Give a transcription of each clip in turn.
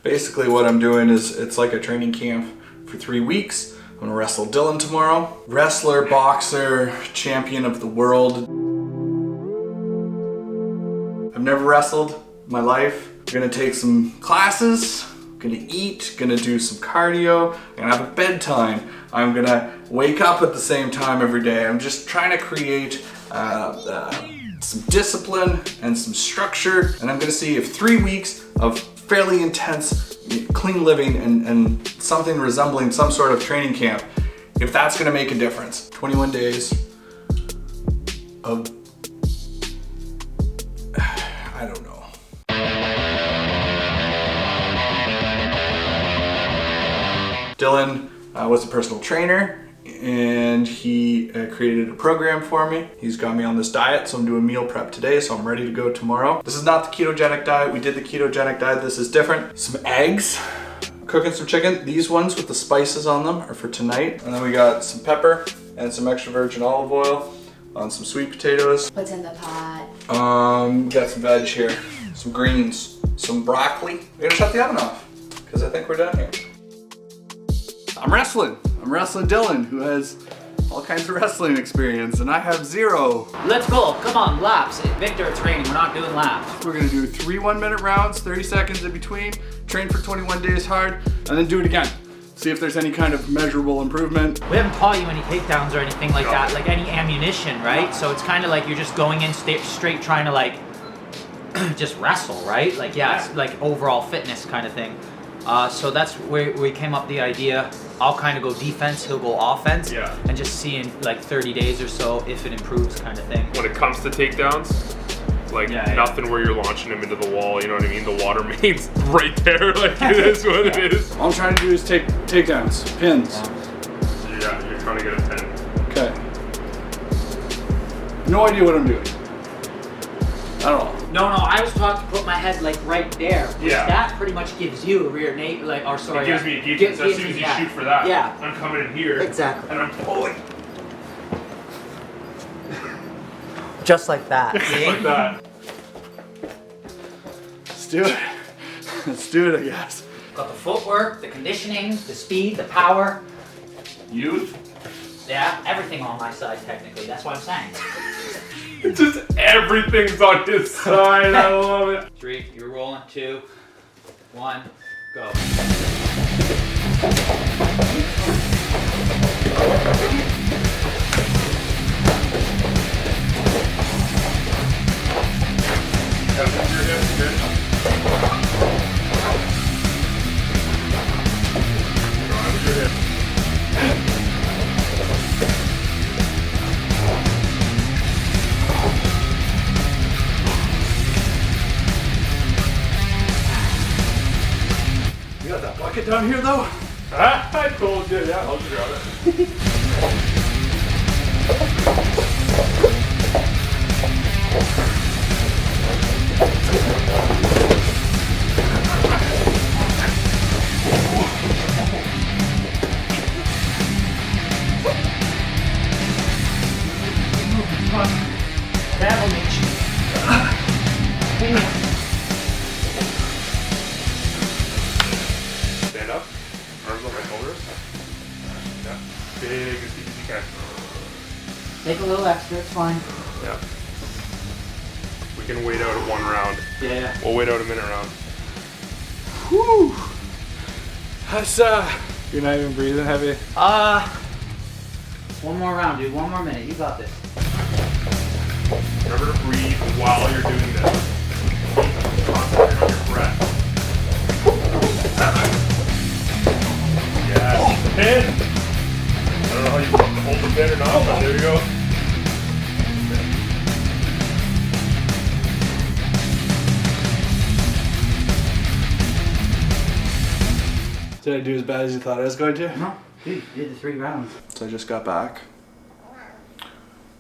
Basically what I'm doing is it's like a training camp for 3 weeks. I'm gonna wrestle Dylan tomorrow. Wrestler, boxer, champion of the world. I've never wrestled in my life. I'm gonna take some classes, gonna eat, gonna do some cardio, I'm gonna have a bedtime. I'm gonna wake up at the same time every day. I'm just trying to create some discipline and some structure, and I'm gonna see if 3 weeks of fairly intense, clean living and something resembling some sort of training camp, if that's gonna make a difference. 21 days of, I don't know. Dylan was a personal trainer, and he created a program for me. He's got me on this diet, so I'm doing meal prep today, so I'm ready to go tomorrow. This is not the ketogenic diet. We did the ketogenic diet. This is different. Some eggs, cooking some chicken. These ones with the spices on them are for tonight. And then we got some pepper and some extra virgin olive oil on some sweet potatoes. What's in the pot? We got some veg here, some greens, some broccoli. We're gonna shut the oven off because I think we're done here. I'm wrestling Dylan, who has all kinds of wrestling experience, and I have zero. Let's go, come on, laps. Victor training, we're not doing laps. We're gonna do 3 1-minute rounds, 30 seconds in between, train for 21 days hard, and then do it again. See if there's any kind of measurable improvement. We haven't taught you any takedowns or anything like that, like any ammunition, right? So it's kind of like you're just going in straight trying to like, just wrestle, right? Like, yeah, it's like overall fitness kind of thing. So that's where we came up with the idea. I'll kind of go defense, he'll go offense, and just see in like 30 days or so if it improves kind of thing. When it comes to takedowns, like nothing where you're launching him into the wall, you know what I mean? The water main's right there, like it is what it is. All I'm trying to do is take takedowns, pins. Yeah, you're trying to get a pin. Okay. No idea what I'm doing. At all. No, I was taught to put my head like right there. Which that pretty much gives you a rear naked, like, or sorry. It gives me a gauge, so as soon as you shoot for that, I'm coming in here. Exactly. And I'm pulling. Just like that. Just like that. Let's do it. Let's do it, I guess. Got the footwork, the conditioning, the speed, the power. Youth. Yeah, everything on my side technically, that's what I'm saying. Just everything's on his side, I love it. 3, you're rolling, 2, 1, go. You got that bucket down here though? I told you, yeah, I'll just grab it. Grab Mitch. Stand up, arms on my shoulders. Yeah, big as deep as you can. Take a little extra, it's fine. Yeah. We can wait out at 1 round. Yeah. We'll wait out a minute round. Whew. That's you're not even breathing heavy. One more round, dude. 1 more minute. You got this. Remember to breathe while you're doing this. Concentrate on your breath. Yes, the pin. I don't know how you hold the pin or not, but there you go. Did I do as bad as you thought I was going to? No, dude, you did the 3 rounds. So I just got back.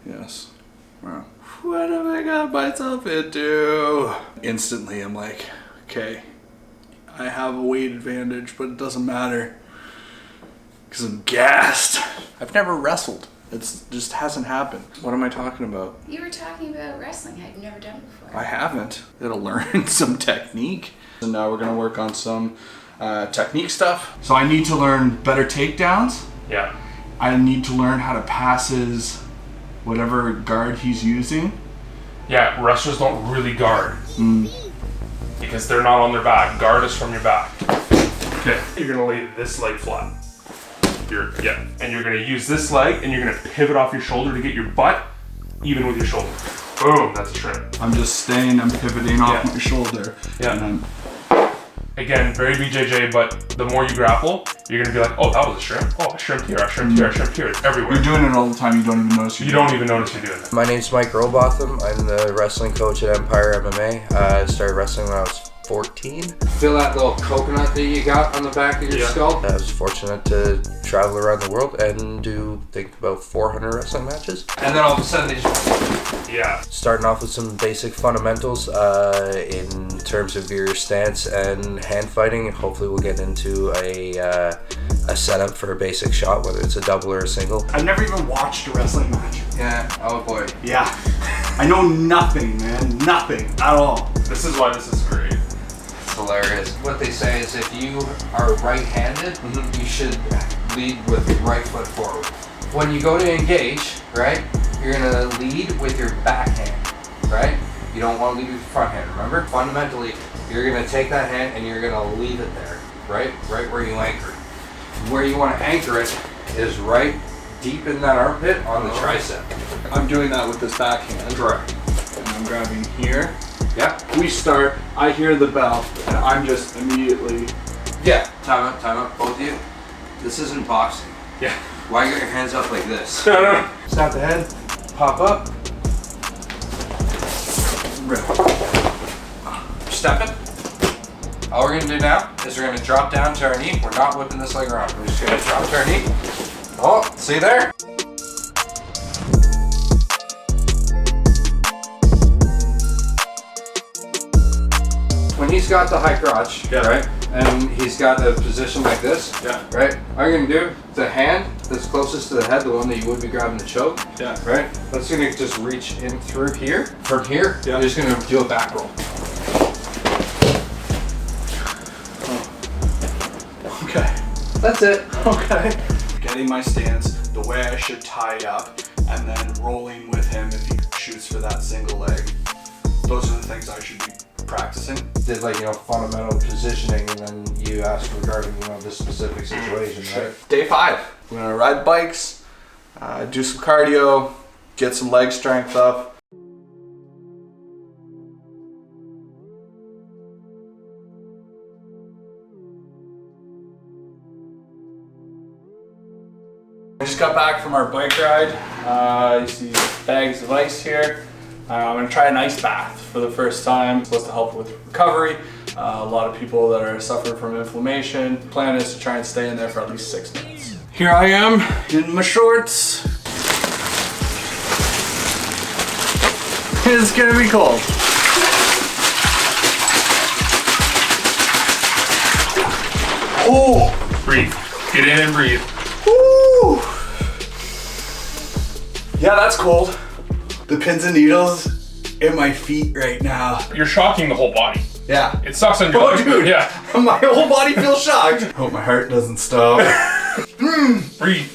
Yes. Wow. What have I got myself into? Instantly, I'm like, okay, I have a weight advantage, but it doesn't matter because I'm gassed. I've never wrestled It's just hasn't happened. What am I talking about? You were talking about wrestling. I've never done it before. I haven't. Gotta learn some technique. And now we're gonna work on some technique stuff. So I need to learn better takedowns. Yeah. I need to learn how to pass his whatever guard he's using. Yeah, wrestlers don't really guard. Because they're not on their back. Guard is from your back. Okay. You're gonna lay this leg flat. And you're gonna use this leg and you're gonna pivot off your shoulder to get your butt even with your shoulder. Boom, that's a shrimp. I'm pivoting off my shoulder. Yeah. And again, very BJJ, but the more you grapple, you're gonna be like, oh, that was a shrimp. Oh, I shrimped here, I shrimped here, I shrimped here. It's everywhere. You're doing it all the time, you don't even notice You don't even notice you're doing it. My name's Mike Robotham. I'm the wrestling coach at Empire MMA. I started wrestling when I was 14. Feel that little coconut that you got on the back of your skull? I was fortunate to travel around the world and do, I think, about 400 wrestling matches. And then all of a sudden they just... Starting off with some basic fundamentals in terms of your stance and hand fighting. Hopefully we'll get into a setup for a basic shot, whether it's a double or a single. I've never even watched a wrestling match. Yeah, oh boy. Yeah. I know nothing, man. Nothing at all. This is why this is great. Hilarious. What they say is if you are right-handed, you should lead with your right foot forward. When you go to engage, right, you're gonna lead with your back hand, right? You don't want to lead with your front hand, remember? Fundamentally, you're gonna take that hand and you're gonna leave it there, right? Right where you anchor it. Where you want to anchor it is right deep in that armpit on the tricep. I'm doing that with this backhand. Correct. And I'm grabbing here. Yeah. We start, I hear the bell, and I'm just immediately... Yeah. Time up, both of you. This isn't boxing. Yeah. Why you got your hands up like this? No. Snap the head. Pop up. Rip. Step it. All we're gonna do now is we're gonna drop down to our knee. We're not whipping this leg around. We're just gonna drop to our knee. Oh, see there? When he's got the high crotch, right, and he's got a position like this, right, all you're gonna do, the hand that's closest to the head, the one that you would be grabbing the choke, right, that's gonna just reach in through here. From here, you're just gonna do a back roll. Okay. That's it. Okay. Getting my stance, the way I should tie up, and then rolling with him if he shoots for that single leg. Those are the things I should be practicing. Did fundamental positioning, and then you asked regarding this specific situation, right? Day 5. We're gonna ride bikes, do some cardio, get some leg strength up. We just got back from our bike ride. You see bags of ice here. I'm gonna try an ice bath for the first time. It's supposed to help with recovery. A lot of people that are suffering from inflammation. The plan is to try and stay in there for at least 6 minutes. Here I am in my shorts. It's gonna be cold. Oh! Breathe. Get in and breathe. Woo! Yeah, that's cold. The pins and needles in my feet right now. You're shocking the whole body. Yeah. It sucks on your legs. Dude. Yeah. My whole body feels shocked. Hope my heart doesn't stop. Breathe. Breathe.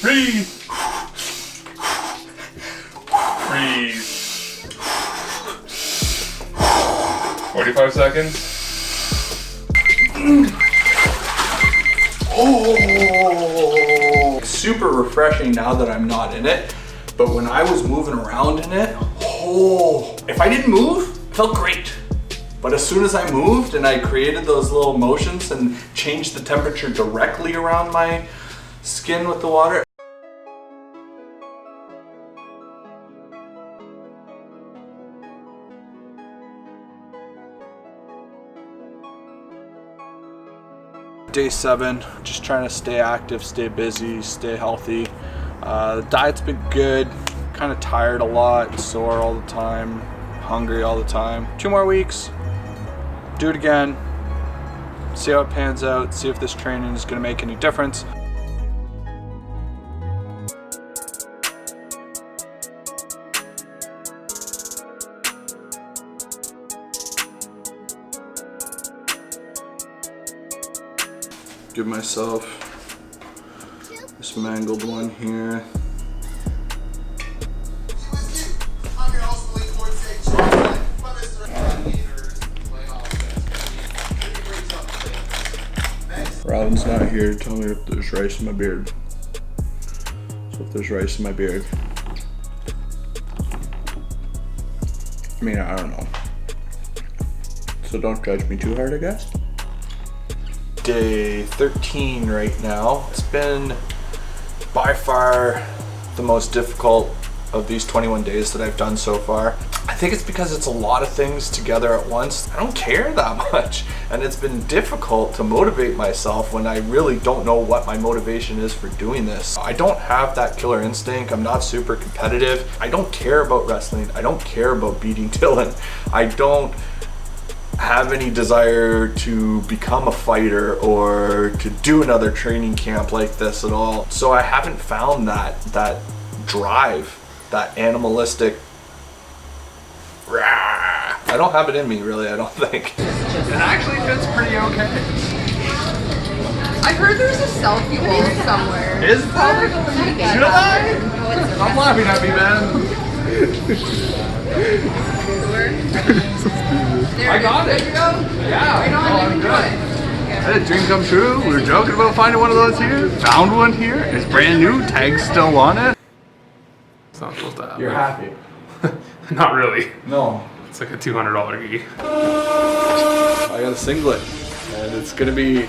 Breathe. 45 seconds. Oh, super refreshing now that I'm not in it. But when I was moving around in it, if I didn't move, it felt great. But as soon as I moved and I created those little motions and changed the temperature directly around my skin with the water. Day 7, just trying to stay active, stay busy, stay healthy. The diet's been good, kind of tired a lot, sore all the time, hungry all the time. 2 more weeks, do it again, see how it pans out, see if this training is going to make any difference. give myself this mangled one here. Robin's not here to tell me if there's rice in my beard. So if there's rice in my beard, I mean, I don't know. So don't judge me too hard, I guess. Day 13 right now. It's been by far the most difficult of these 21 days that I've done so far. I think it's because it's a lot of things together at once. I don't care that much, and it's been difficult to motivate myself when I really don't know what my motivation is for doing this. I don't have that killer instinct. I'm not super competitive. I don't care about wrestling. I don't care about beating Dylan. I don't have any desire to become a fighter or to do another training camp like this at all. So I haven't found that drive, that animalistic rah. I don't have it in me, really, I don't think. It actually fits pretty okay. I heard there's a selfie wall somewhere. Is there? Should I? I'm laughing at me, man. I got it. Yeah. Right on, I'm good. I had a dream come true. We were joking about finding one of those here. Found one here. It's brand new. Tag's still on it. It's not supposed to happen. You're happy? Not really. No. It's like a $200 gig. I got a singlet, and it's gonna be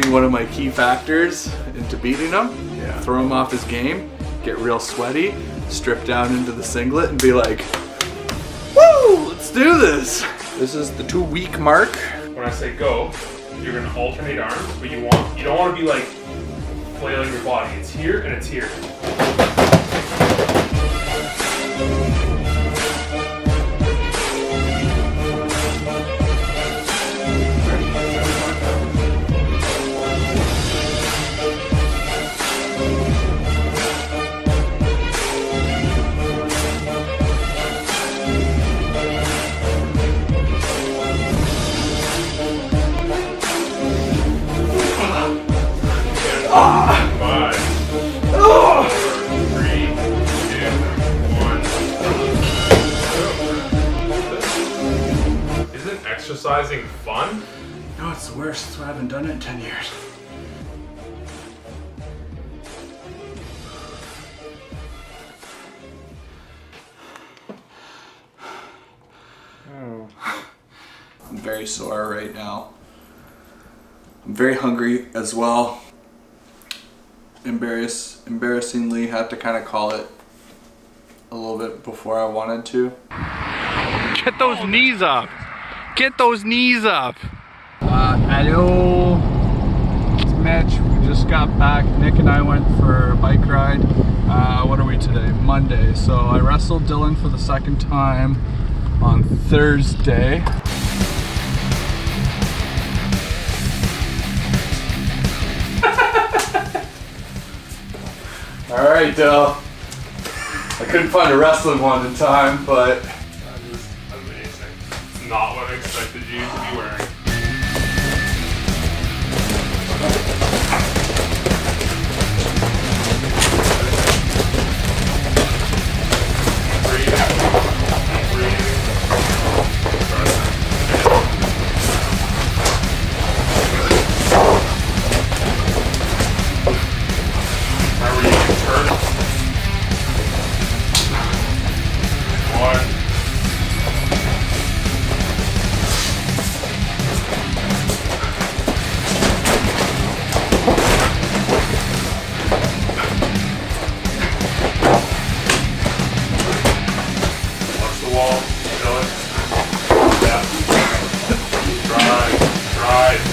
one of my key factors into beating him. Yeah. Throw him off his game, get real sweaty, strip down into the singlet, and be like, "Woo! Let's do this." This is the 2-week mark. When I say go, you're gonna alternate arms, but you don't want to be like flailing your body. It's here and it's here. Exercising fun? No, it's the worst. That's why I haven't done it in 10 years. Oh. I'm very sore right now. I'm very hungry as well. Embarrassingly had to kind of call it a little bit before I wanted to. Get those knees up! Get those knees up! Hello, it's Mitch. We just got back. Nick and I went for a bike ride. What are we today? Monday. So I wrestled Dylan for the second time on Thursday. All right, Dill. I couldn't find a wrestling one in time, but That is amazing. It's not what I expected you to be wearing.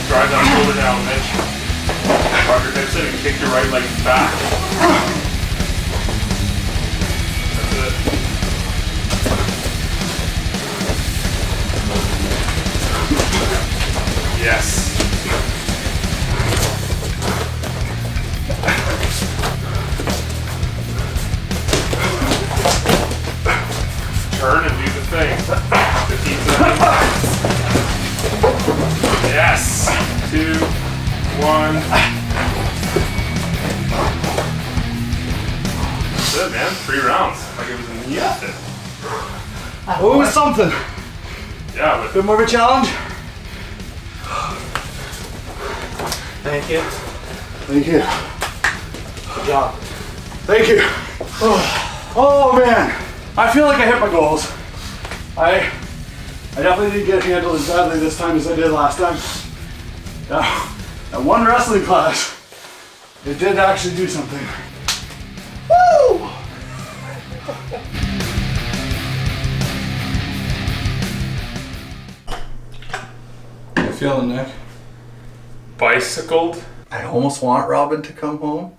Drive that shoulder down, Mitch. Drop your hips in and kick your right leg back. That's it. Yes. Turn and do the thing. 15 seconds. Yes. 2, 1. That's it, man. 3 rounds. Like it was nothing. Oh, it was something. Yeah, but Bit more of a challenge. Thank you. Thank you. Good job. Thank you. Oh man, I feel like I hit my goals. I definitely didn't get handled as badly this time as I did last time. That one wrestling class, it did actually do something. Woo! How you feeling, Nick? bicycled. I almost want Robin to come home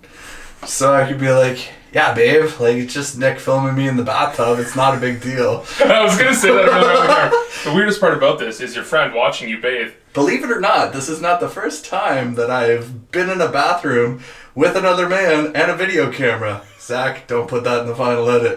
so I could be like, yeah, babe, like it's just Nick filming me in the bathtub. It's not a big deal. I was gonna say that earlier in the car. The weirdest part about this is your friend watching you bathe. Believe it or not, this is not the first time that I've been in a bathroom with another man and a video camera. Zach, don't put that in the final edit.